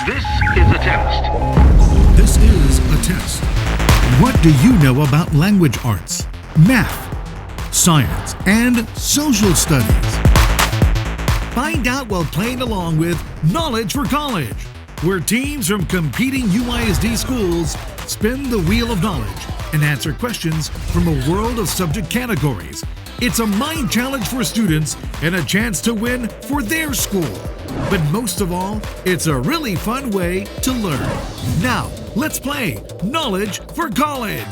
This is a test. This is a test. What do you know about language arts, math, science, and social studies? Find out while playing along with Knowledge for College, where teams from competing UISD schools spin the wheel of knowledge and answer questions from a world of subject categories. It's a mind challenge for students and a chance to win for their school. But most of all, it's a really fun way to learn. Now, let's play Knowledge for College.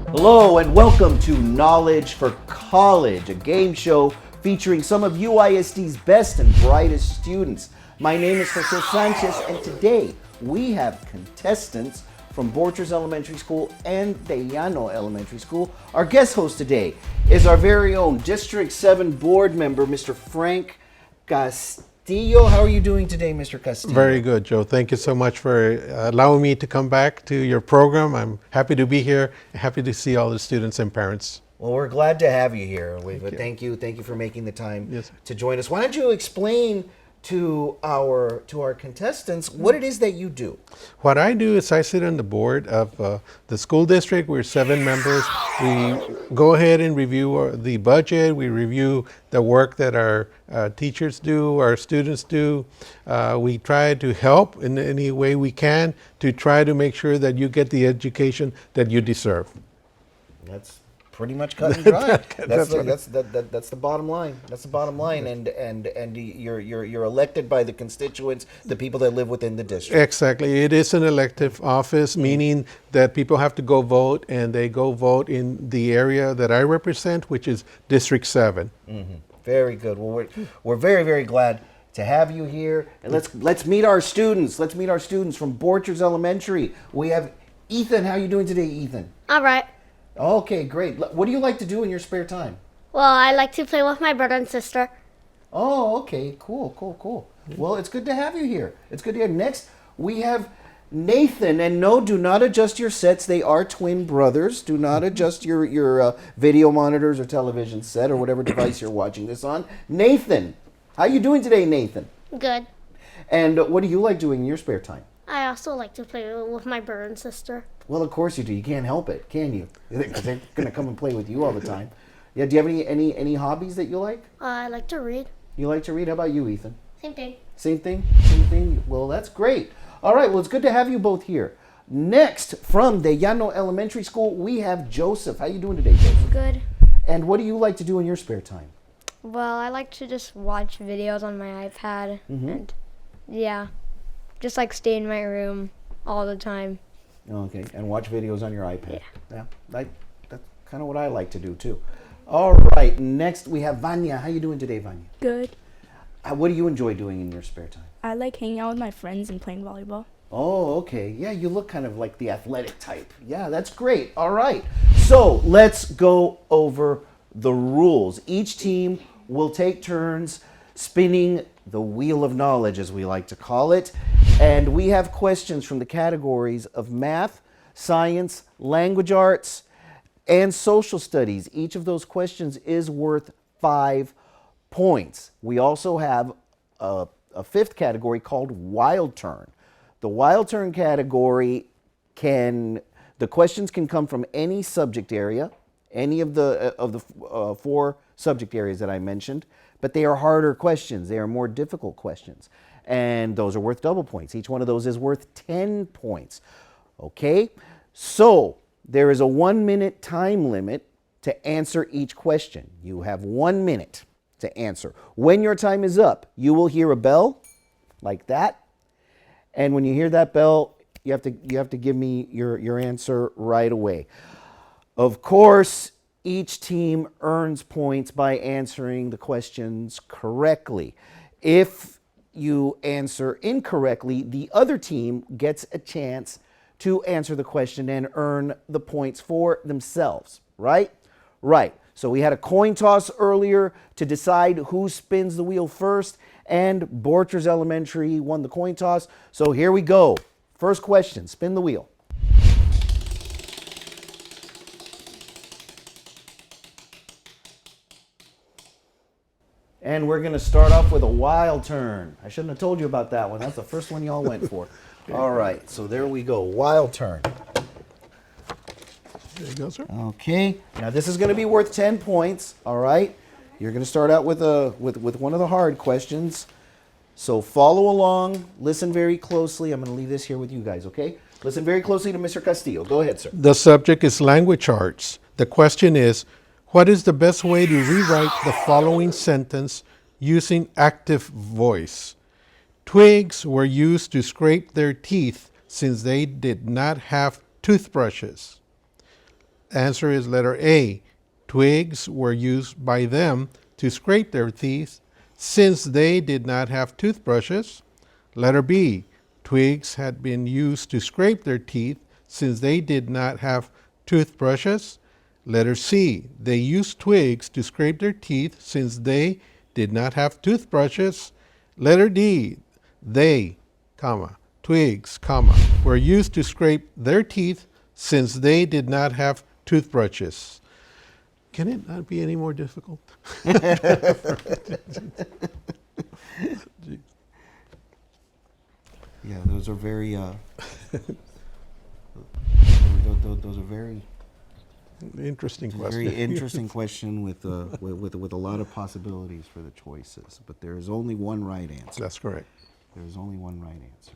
Hello and welcome to Knowledge for College, a game show featuring some of UISD's best and brightest students. My name is Jose Sanchez, and today we have contestants from Borchers Elementary School and De Llano Elementary School. Our guest host today is our very own District 7 board member, Mr. Frank Castillo. How are you doing today, Mr. Castillo? Very good, Joe. Thank you so much for allowing me to come back to your program. I'm happy to be here, happy to see all the students and parents. Well, we're glad to have you here. Thank you for making the time to join us. Why don't you explain to our contestants what it is that you do? What I do is I sit on the board of the school district. We're 7 members. We go ahead and review the budget. We review the work that our teachers do, our students do. We try to help in any way we can to try to make sure that you get the education that you deserve. That's pretty much cut and dry. That's the bottom line. That's the bottom line. And you're elected by the constituents, the people that live within the district. Exactly. It is an elective office, meaning that people have to go vote, and they go vote in the area that I represent, which is District 7. Mm-hmm. Very good. Well, we're very, very glad to have you here. And let's meet our students. Let's meet our students from Borchers Elementary. We have Ethan. How are you doing today, Ethan? All right. Okay, great. What do you like to do in your spare time? Well, I like to play with my brother and sister. Oh, okay. Cool. Well, it's good to have you here. It's good to hear. Next, we have Nathan. And no, do not adjust your sets. They are twin brothers. Do not adjust your video monitors or television set or whatever device you're watching this on. Nathan, how you doing today, Nathan? Good. And what do you like doing in your spare time? I also like to play with my brother and sister. Well, of course you do. You can't help it, can you? Because they're going to come and play with you all the time. Yeah. Do you have any hobbies that you like? I like to read. You like to read? How about you, Ethan? Same thing. Same thing? Well, that's great. All right. Well, it's good to have you both here. Next, from De Llano Elementary School, we have Joseph. How you doing today, Joseph? Good. And what do you like to do in your spare time? Well, I like to just watch videos on my iPad. And just like stay in my room all the time. Okay, and watch videos on your iPad. Yeah. That's kind of what I like to do too. All right, next we have Vanya. How you doing today, Vanya? Good. What do you enjoy doing in your spare time? I like hanging out with my friends and playing volleyball. Oh, okay. Yeah, you look kind of like the athletic type. Yeah, that's great. All right. So let's go over the rules. Each team will take turns spinning the wheel of knowledge, as we like to call it. And we have questions from the categories of math, science, language arts, and social studies. Each of those questions is worth 5 points. We also have a 5th category called Wild Turn. The Wild Turn category the questions can come from any subject area, any of the 4 subject areas that I mentioned, but they are harder questions. They are more difficult questions. And those are worth double points. Each one of those is worth 10 points. Okay? So there is a 1-minute time limit to answer each question. You have 1 minute to answer. When your time is up, you will hear a bell like that. And when you hear that bell, you have to give me your answer right away. Of course, each team earns points by answering the questions correctly. If you answer incorrectly, the other team gets a chance to answer the question and earn the points for themselves, right? Right. So we had a coin toss earlier to decide who spins the wheel first, and Borchers Elementary won the coin toss. So here we go. First question, spin the wheel. And we're going to start off with a wild turn. I shouldn't have told you about that one. That's the first one y'all went for. All right, so there we go. Wild turn. There you go, sir. Okay. Now this is going to be worth 10 points. All right. You're going to start out with one of the hard questions. So follow along. Listen very closely. I'm going to leave this here with you guys. Okay. Listen very closely to Mr. Castillo. Go ahead, sir. The subject is language arts. The question is, what is the best way to rewrite the following sentence using active voice? Twigs were used to scrape their teeth since they did not have toothbrushes. Answer is letter A. Twigs were used by them to scrape their teeth since they did not have toothbrushes. Letter B. Twigs had been used to scrape their teeth since they did not have toothbrushes. Letter C. They used twigs to scrape their teeth since they did not have toothbrushes. Letter D. They, twigs, were used to scrape their teeth since they did not have toothbrushes. Can it not be any more difficult? Yeah, those are very. Those are very. Interesting question. Very interesting question with a lot of possibilities for the choices, but there is only one right answer. That's correct. There is only one right answer.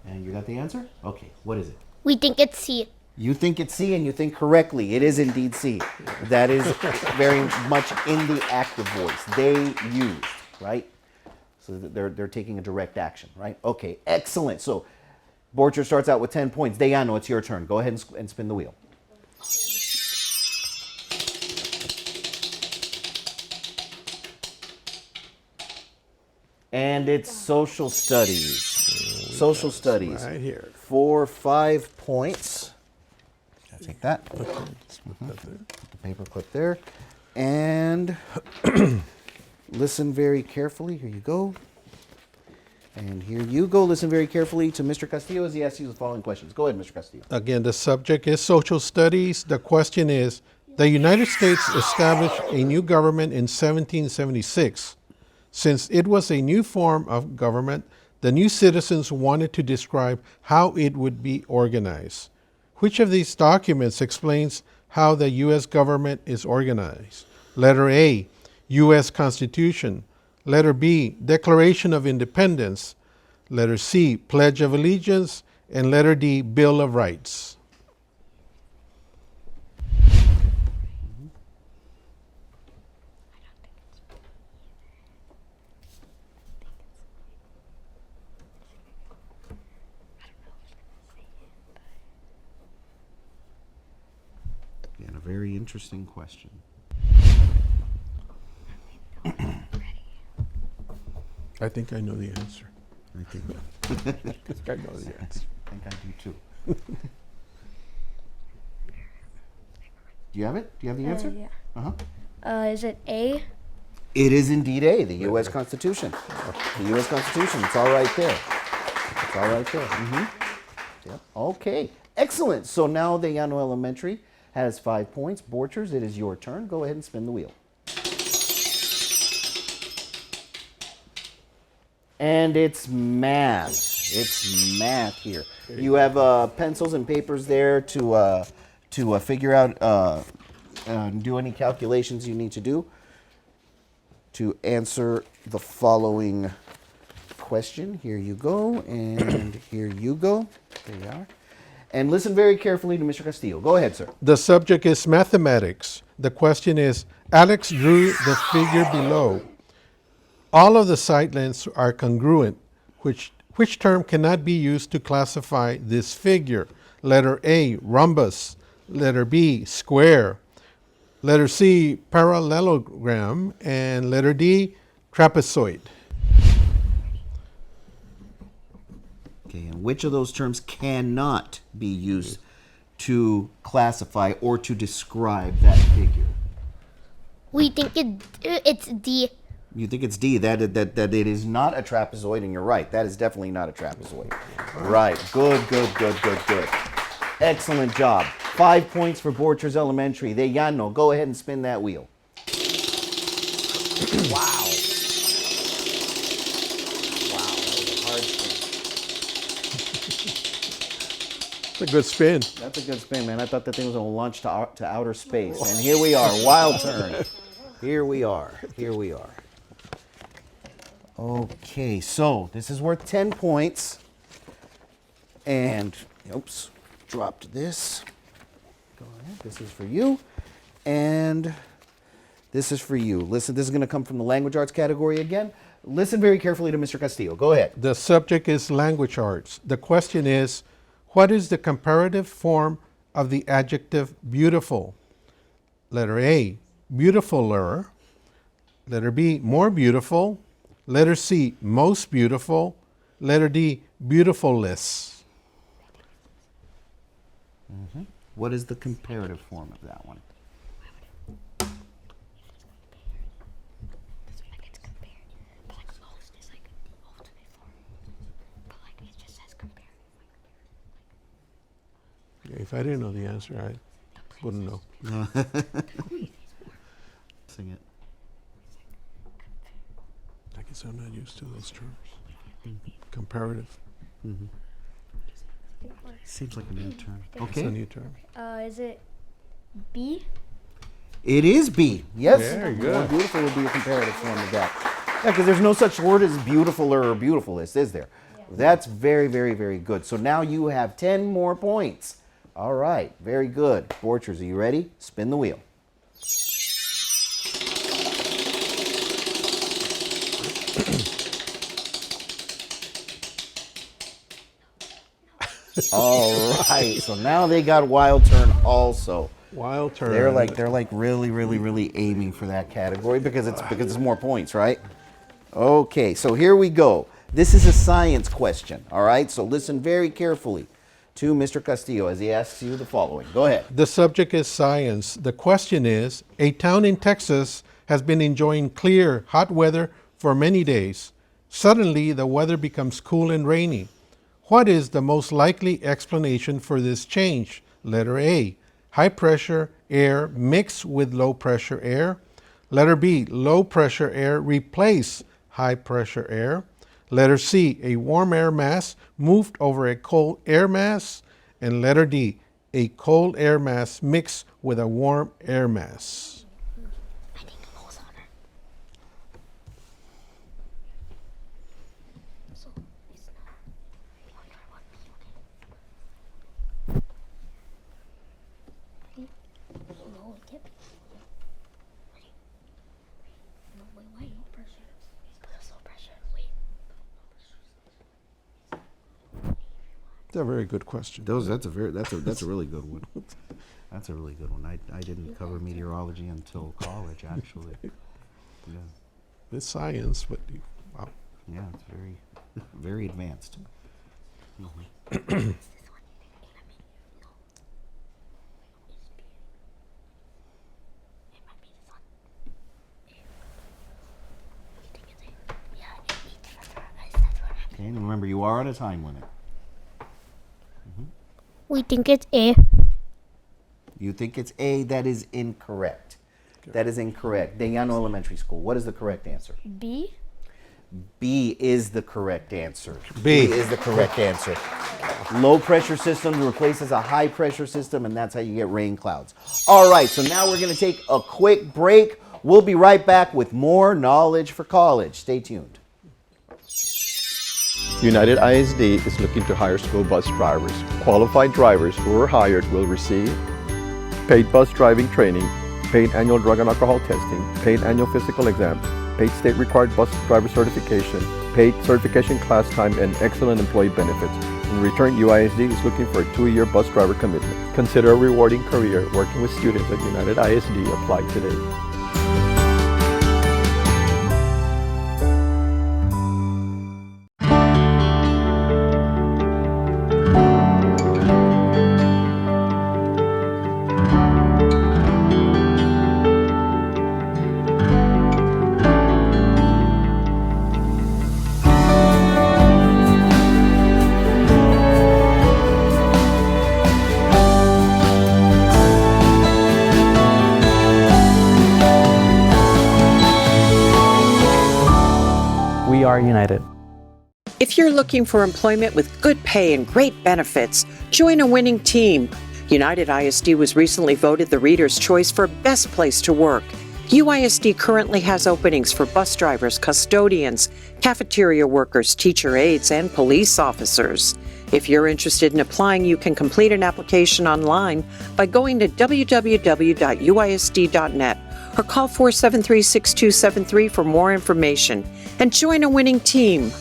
And you got the answer? Okay, what is it? We think it's C. You think it's C and you think correctly. It is indeed C. That is very much in the active voice. They used, right? So they're taking a direct action, right? Okay, excellent. So Borcher starts out with 10 points. Dayano, it's your turn. Go ahead and spin the wheel. And it's social studies. Social studies. Right here. For 5 points. Take that. Put the paper clip there. And listen very carefully. Here you go. And here you go. Listen very carefully to Mr. Castillo as he asks you the following questions. Go ahead, Mr. Castillo. Again, the subject is social studies. The question is, the United States established a new government in 1776. Since it was a new form of government, the new citizens wanted to describe how it would be organized. Which of these documents explains how the U.S. government is organized? Letter A, U.S. Constitution. Letter B, Declaration of Independence. Letter C, Pledge of Allegiance. And letter D, Bill of Rights. Again, a very interesting question. I think I know the answer. I think I know the answer. I think I do too. Do you have it? Do you have the answer? Yeah. Uh-huh. Is it A? It is indeed A, the U.S. Constitution. The U.S. Constitution. It's all right there. It's all right there. Mm-hmm. Yep. Okay. Excellent. So now the Llano Elementary has 5 points. Borchers, it is your turn. Go ahead and spin the wheel. And it's math. It's math here. You have pencils and papers there to figure out, do any calculations you need to do to answer the following question. Here you go, and here you go. There you are. And listen very carefully to Mr. Castillo. Go ahead, sir. The subject is mathematics. The question is, Alex drew the figure below. All of the side lengths are congruent. Which term cannot be used to classify this figure? Letter A, rhombus. Letter B, square. Letter C, parallelogram. And letter D, trapezoid. Okay, and which of those terms cannot be used to classify or to describe that figure? We think it's D. You think it's D, that it is not a trapezoid, and you're right. That is definitely not a trapezoid. Right. Good. Excellent job. 5 points for Borchers Elementary. De Llano, go ahead and spin that wheel. Wow. Wow, that was a hard spin. It's a good spin. That's a good spin, man. I thought that thing was going to launch to outer space. And here we are, wild turn. Here we are. Okay, so this is worth 10 points. And, oops, dropped this. Go ahead, this is for you. And this is for you. Listen, this is going to come from the language arts category again. Listen very carefully to Mr. Castillo. Go ahead. The subject is language arts. The question is, what is the comparative form of the adjective beautiful? Letter A, beautifuler. Letter B, more beautiful. Letter C, most beautiful. Letter D, beautifulless. What is the comparative form of that one? If I didn't know the answer, I wouldn't know. Sing it. I guess I'm not used to those terms. Comparative. Seems like a new term. It's a new term. Is it B? It is B. Yes. Very More good. beautiful would be a comparative form of that. Yeah, because there's no such word as beautifuler or beautifulest, is there? That's very, very, very good. So now you have 10 more points. All right. Very good. Borchers, are you ready? Spin the wheel. All right. So now they got wild turn also. Wild turn. They're like really, really, really aiming for that category because it's more points, right? Okay, so here we go. This is a science question, all right? So listen very carefully to Mr. Castillo as he asks you the following. Go ahead. The subject is science. The question is, a town in Texas has been enjoying clear, hot weather for many days. Suddenly, the weather becomes cool and rainy. What is the most likely explanation for this change? Letter A, high pressure air mixed with low pressure air. Letter B, low pressure air replace high pressure air. Letter C, a warm air mass moved over a cold air mass. And letter D, a cold air mass mixed with a warm air mass. It's a very good question. That's a really good one. That's a really good one. I didn't cover meteorology until college, actually. Yeah, It's science, but wow. yeah, it's very, very advanced. Okay, and remember, you are on a time limit. We think it's A. You think it's A. That is incorrect. That is incorrect. De Llano Elementary School. What is the correct answer? B? B is the correct answer. B. is the correct answer. Low pressure system replaces a high pressure system, and that's how you get rain clouds. All right, so now we're going to take a quick break. We'll be right back with more Knowledge for College. Stay tuned. United ISD is looking to hire school bus drivers. Qualified drivers who are hired will receive paid bus driving training, paid annual drug and alcohol testing, paid annual physical exams, paid state required bus driver certification, paid certification class time, and excellent employee benefits. In return, UISD is looking for a 2-year bus driver commitment. Consider a rewarding career working with students at United ISD. Apply today. are united. If you're looking for employment with good pay and great benefits, join a winning team. United ISD was recently voted the Reader's Choice for Best Place to Work. UISD currently has openings for bus drivers, custodians, cafeteria workers, teacher aides, and police officers. If you're interested in applying, you can complete an application online by going to www.uisd.net or call 473-6273 for more information and join a winning team.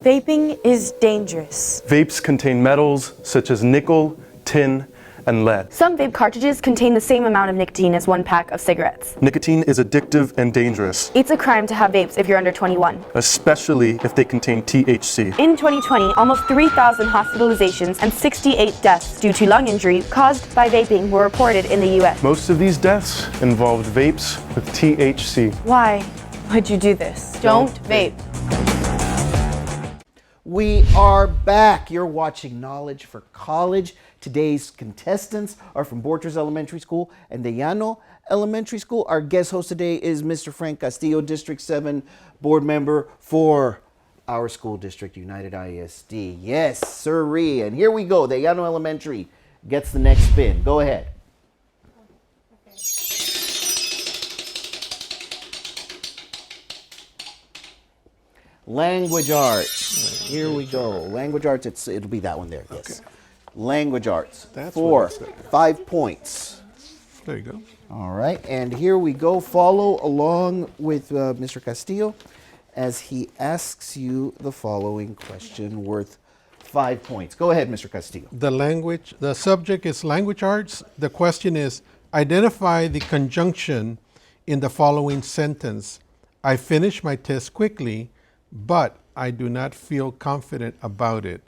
Vaping is dangerous. Vapes contain metals such as nickel, tin, and lead. Some vape cartridges contain the same amount of nicotine as one pack of cigarettes. Nicotine is addictive and dangerous. It's a crime to have vapes if you're under 21. Especially if they contain THC. In 2020, almost 3,000 hospitalizations and 68 deaths due to lung injury caused by vaping were reported in the US. Most of these deaths involved vapes with THC. Why would you do this? Don't vape. We are back. You're watching Knowledge for College. Today's contestants are from Borchers Elementary School and De Llano Elementary School. Our guest host today is Mr. Frank Castillo, District 7 board member for our school district, United ISD. Yes, sirree. And here we go. De Llano Elementary gets the next spin. Go ahead. Language arts. Here we go. Language arts. It'll be that one there. Yes. Okay. Language arts. That's for 5 points. There you go. All right, and here we go. Follow along with Mr. Castillo as he asks you the following question worth 5 points. Go ahead, Mr. Castillo. The subject is language arts. The question is, identify the conjunction in the following sentence. I finished my test quickly, but I do not feel confident about it.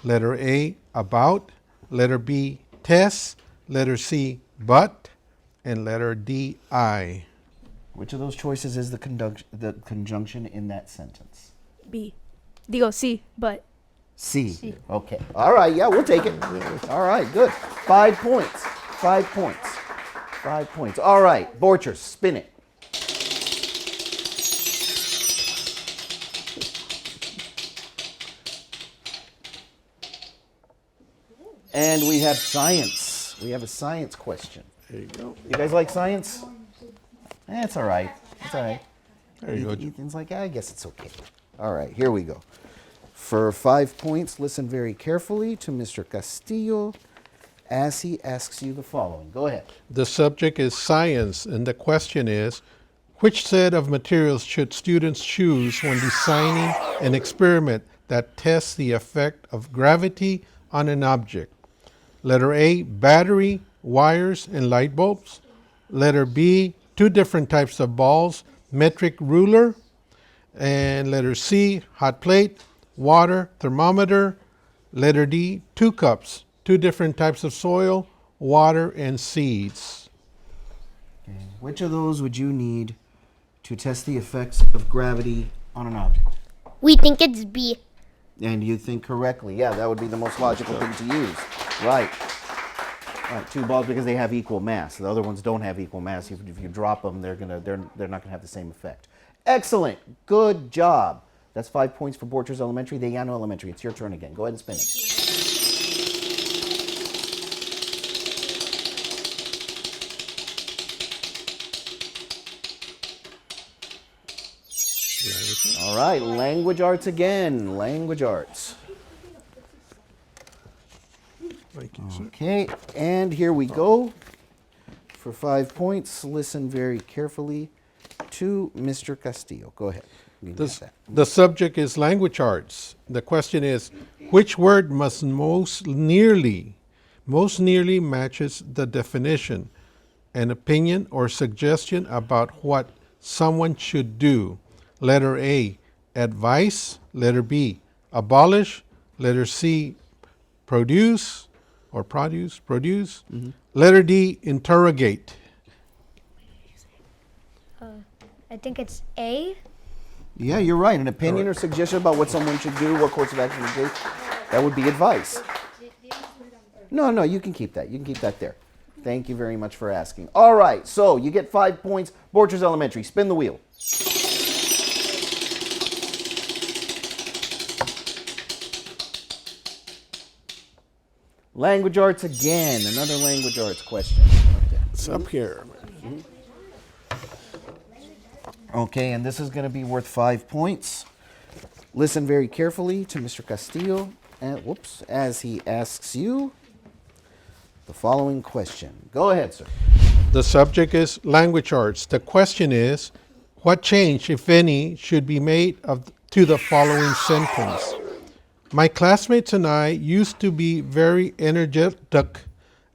Letter A, about. Letter B, test. Letter C, but. And letter D, I. Which of those choices is the conjunction in that sentence? B. Digo, sí, but. C. Okay. All right. Yeah, we'll take it. All right. Good. 5 points. 5 points. 5 points. All right. Borchers, spin it. And we have science. We have a science question. There you go. You guys like science? It's all right. It's all right. There you go. Ethan's like, I guess it's okay. All right, here we go. For 5 points, listen very carefully to Mr. Castillo as he asks you the following. Go ahead. The subject is science, and the question is, which set of materials should students choose when designing an experiment that tests the effect of gravity on an object? Letter A, battery, wires, and light bulbs. Letter B, 2 different types of balls, metric ruler. And letter C, hot plate, water, thermometer. Letter D, 2 cups, 2 different types of soil, water, and seeds. Okay. Which of those would you need to test the effects of gravity on an object? We think it's B. And you think correctly. Yeah, that would be the most logical thing to use. Right. Right, 2 balls because they have equal mass. The other ones don't have equal mass. If you drop them, they're not gonna have the same effect. Excellent. Good job. That's 5 points for Borchers Elementary. De Llano Elementary. It's your turn again. Go ahead and spin it. All right, language arts again. Language arts. Thank you, sir. Okay, and here we go. For 5 points, listen very carefully to Mr. Castillo. Go ahead. The subject is language arts. The question is, which word must most nearly matches the definition, an opinion or suggestion about what someone should do? Letter A, advice. Letter B, abolish. Letter C, produce. Letter D, interrogate. I think it's A. Yeah, you're right. An opinion or suggestion about what someone should do, what course of action to take, that would be advice. No, you can keep that. You can keep that there. Thank you very much for asking. All right, so you get 5 points. Borchers Elementary, spin the wheel. Language arts again. Another language arts question. It's up here. Okay, and this is going to be worth 5 points. Listen very carefully to Mr. Castillo, as he asks you the following question. Go ahead, sir. The subject is language arts. The question is, what change, if any, should be made to the following sentence? My classmates and I used to be very energetic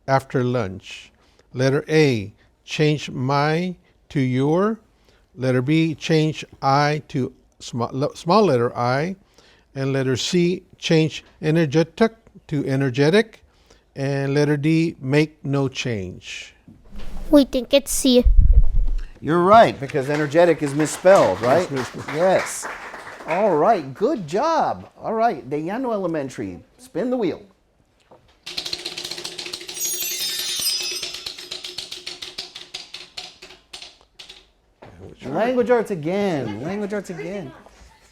after lunch. Letter A, change my to your. Letter B, change I to small letter I. And letter C, change energetic to energetic. And letter D, make no change. We think it's C. You're right, because energetic is misspelled, right? Yes. All right, good job. All right, De Llano Elementary, spin the wheel. Language arts again. Language arts again.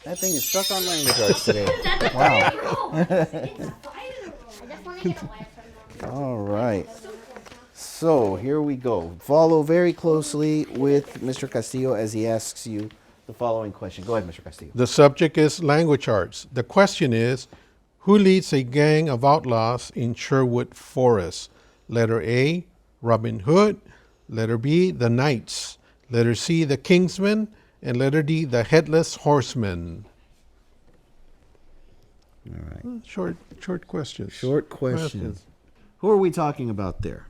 That thing is stuck on language arts today. Wow. All right. So here we go. Follow very closely with Mr. Castillo as he asks you the following question. Go ahead, Mr. Castillo. The subject is language arts. The question is, who leads a gang of outlaws in Sherwood Forest? Letter A, Robin Hood. Letter B, the Knights. Letter C, the Kingsmen. And letter D, the Headless Horsemen. All right. Short questions. Short questions. Who are we talking about there?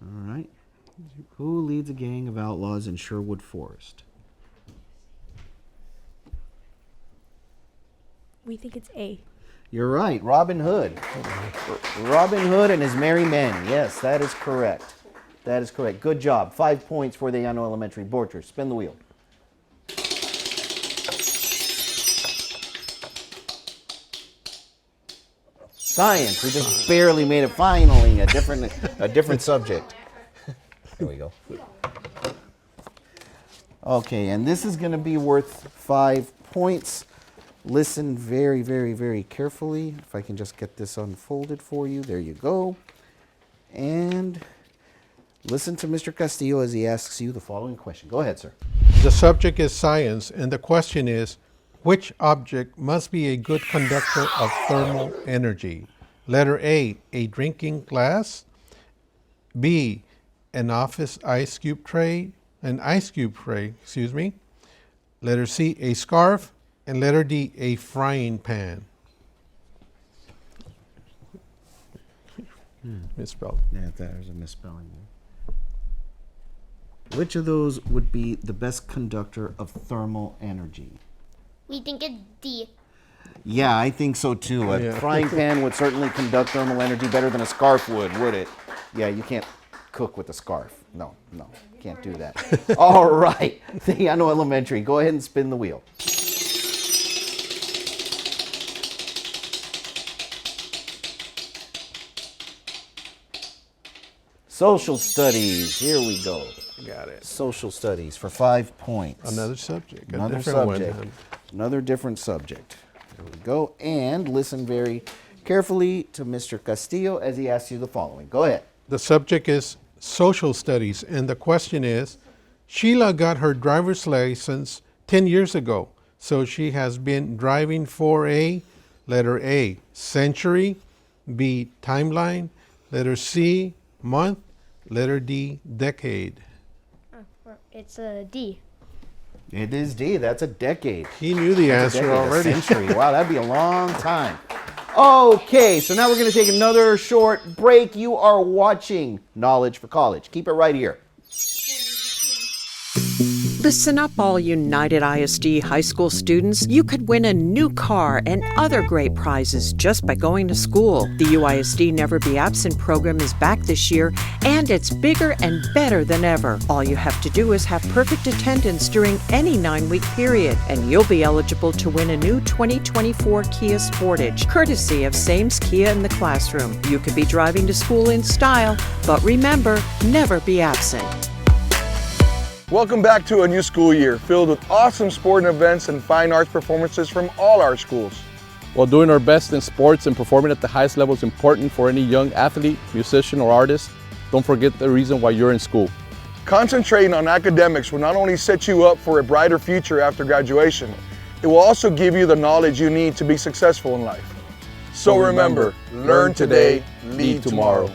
All right. Who leads a gang of outlaws in Sherwood Forest? We think it's A. You're right, Robin Hood. Robin Hood and his merry men. Yes, that is correct. That is correct. Good job. 5 points for the Llano Elementary. Borchers, spin the wheel. Science. We just barely made it. Finally, a different subject. There we go. Okay, and this is going to be worth 5 points. Listen very, very, very carefully. If I can just get this unfolded for you. There you go. And listen to Mr. Castillo as he asks you the following question. Go ahead, sir. The subject is science, and the question is, which object must be a good conductor of thermal energy? Letter A, a drinking glass. B, an ice cube tray. Letter C, a scarf. And letter D, a frying pan. Misspelled. Yeah, there's a misspelling there. Which of those would be the best conductor of thermal energy? We think it's D. Yeah, I think so too. A frying pan would certainly conduct thermal energy better than a scarf would it? Yeah, you can't cook with a scarf. No, can't do that. All right, the Llano Elementary, go ahead and spin the wheel. Social studies, here we go. Got it. Social studies for 5 points. Another subject. Another different subject. one. Another different subject. There we go. And listen very carefully to Mr. Castillo as he asks you the following. Go ahead. The subject is social studies, and the question is, Sheila got her driver's license 10 years ago, so she has been driving for a, letter A, century, B, timeline, letter C, month, letter D, decade. It's a D. It is D. That's a decade. He knew the That's a answer decade, already. A century. Wow, that'd be a long time. Okay, so now we're going to take another short break. You are watching Knowledge for College. Keep it right here. Listen up, all United ISD high school students. You could win a new car and other great prizes just by going to school. The UISD Never Be Absent program is back this year, and it's bigger and better than ever. All you have to do is have perfect attendance during any 9-week period, and you'll be eligible to win a new 2024 Kia Sportage, courtesy of Sames Kia in the Classroom. You could be driving to school in style, but remember, never be absent. Welcome back to a new school year filled with awesome sporting events and fine arts performances from all our schools. While doing our best in sports and performing at the highest level is important for any young athlete, musician, or artist, don't forget the reason why you're in school. Concentrating on academics will not only set you up for a brighter future after graduation, it will also give you the knowledge you need to be successful in life. So remember, learn today, lead tomorrow.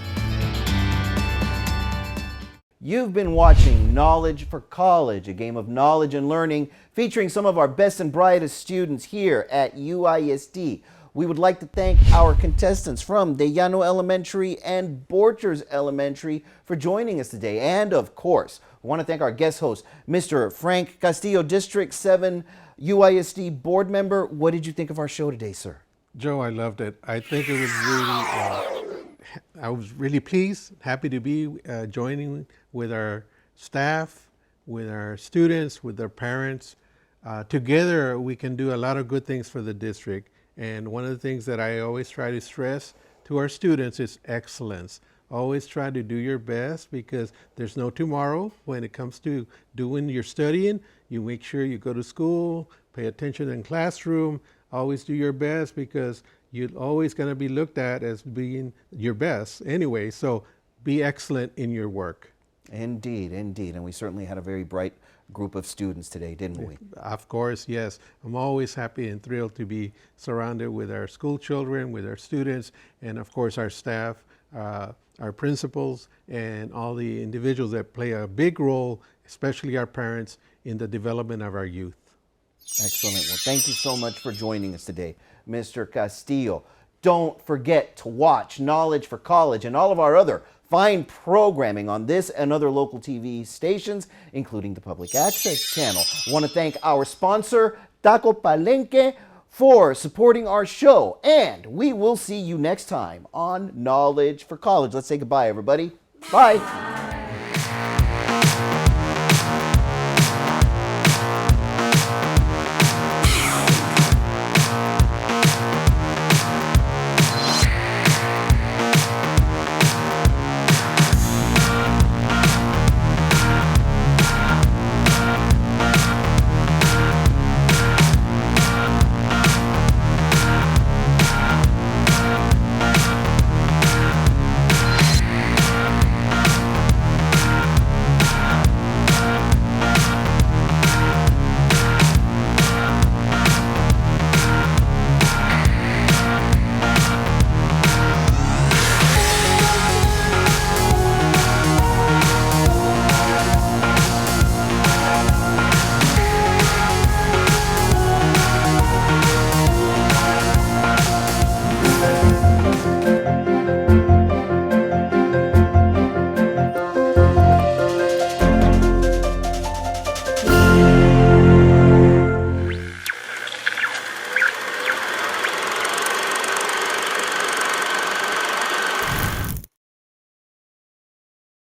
You've been watching Knowledge for College, a game of knowledge and learning featuring some of our best and brightest students here at UISD. We would like to thank our contestants from De Llano Elementary and Borchers Elementary for joining us today. And of course, we want to thank our guest host, Mr. Frank Castillo, District 7 UISD board member. What did you think of our show today, sir? Joe, I loved it. I think it was really, I was really pleased, happy to be joining with our staff, with our students, with their parents. Together, we can do a lot of good things for the district. And one of the things that I always try to stress to our students is excellence. Always try to do your best because there's no tomorrow when it comes to doing your studying. You make sure you go to school, pay attention in classroom, always do your best because you're always going to be looked at as being your best anyway. So be excellent in your work. Indeed, indeed. And we certainly had a very bright group of students today, didn't we? Of course, yes. I'm always happy and thrilled to be surrounded with our school children, with our students, and of course our staff, our principals, and all the individuals that play a big role, especially our parents, in the development of our youth. Excellent. Well, thank you so much for joining us today, Mr. Castillo. Don't forget to watch Knowledge for College and all of our other fine programming on this and other local TV stations, including the Public Access Channel. I want to thank our sponsor, Taco Palenque, for supporting our show. And we will see you next time on Knowledge for College. Let's say goodbye, everybody. Bye.